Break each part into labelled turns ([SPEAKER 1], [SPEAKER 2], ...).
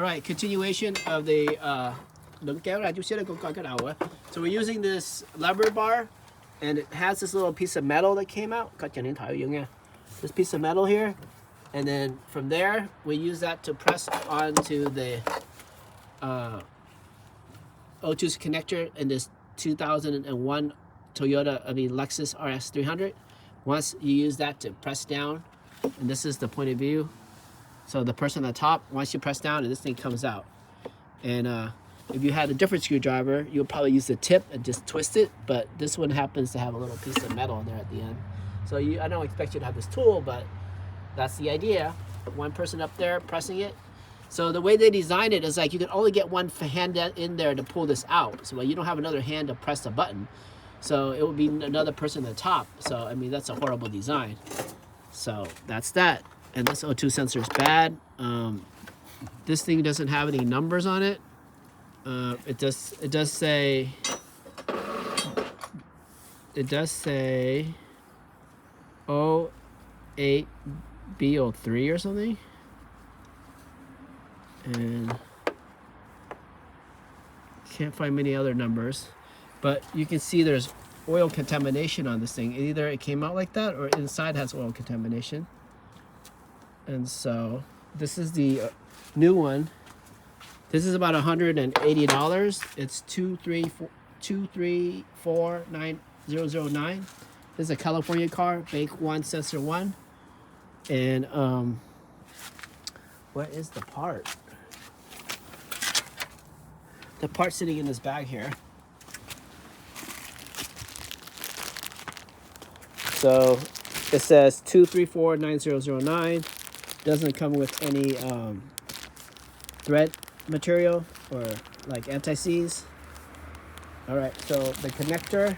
[SPEAKER 1] Alright, continuation of the đừng kéo ra chút xíu để con coi cái đầu á. So we're using this lever bar, and it has this little piece of metal that came out. Cut your điện thoại nha. This piece of metal here, and then from there we use that to press onto the O2's connector in this 2001 Lexus RX300. Once you use that to press down, and this is the point of view. So the person on the top, once you press down, and this thing comes out. And if you had a different screwdriver, you'll probably use the tip and just twist it. But this one happens to have a little piece of metal in there at the end. So I don't expect you to have this tool, but that's the idea. One person up there pressing it. So the way they designed it is like you can only get one hand in there to pull this out. So you don't have another hand to press the button. So it would be another person at the top. So I mean, that's a horrible design. So that's that. And this O2 sensor is bad. This thing doesn't have any numbers on it. It does say O8B03 or something. And can't find many other numbers, but you can see there's oil contamination on this thing. Either it came out like that or inside has oil contamination. And so this is the new one. This is about $180. It's 2349009. This is a California car, make 1, sensor 1. And what is the part? The part sitting in this bag here. So it says 2349009. Doesn't come with any thread material or like anti-seize. All right, so the connectors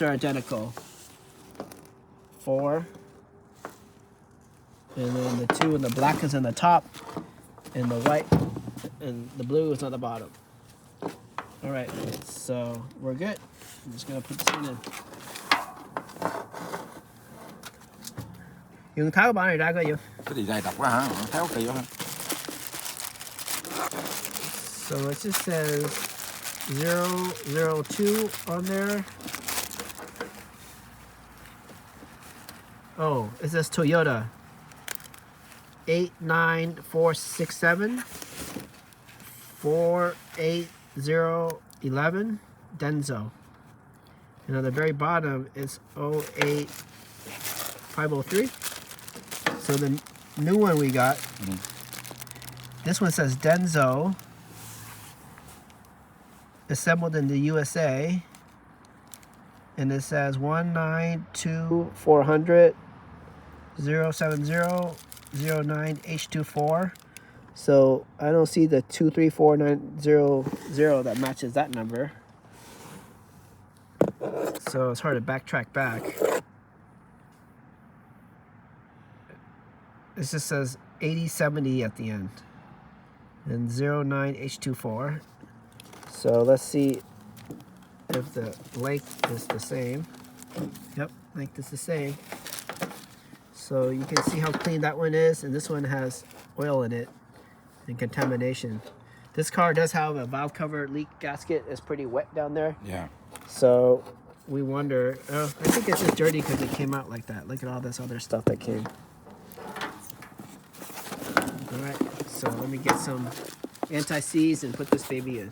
[SPEAKER 1] are identical. 4, and then the 2 and the black is on the top, and the white and the blue is on the bottom. All right, so we're good. I'm just gonna put this thing in. Dùng tháo bản này ra coi vô.
[SPEAKER 2] Cái gì dài độc quá hả? Tháo kỳ quá.
[SPEAKER 1] So it just says 002 on there. Oh, it says Toyota. 89467 48011 Denso. And on the very bottom it's 08503. So the new one we got, this one says Denso, assembled in the USA, and it says 19240007009H24. So I don't see the 234900 that matches that number. So it's hard to backtrack back. It just says 8070 at the end and 09H24. So let's see if the length is the same. Yep, length is the same. So you can see how clean that one is, and this one has oil in it and contamination. This car does have a valve cover leak gasket. It's pretty wet down there.
[SPEAKER 2] Yeah.
[SPEAKER 1] So we wonder, I think it's just dirty because it came out like that. Look at all this other stuff that came. All right, so let me get some anti-seize and put this baby in.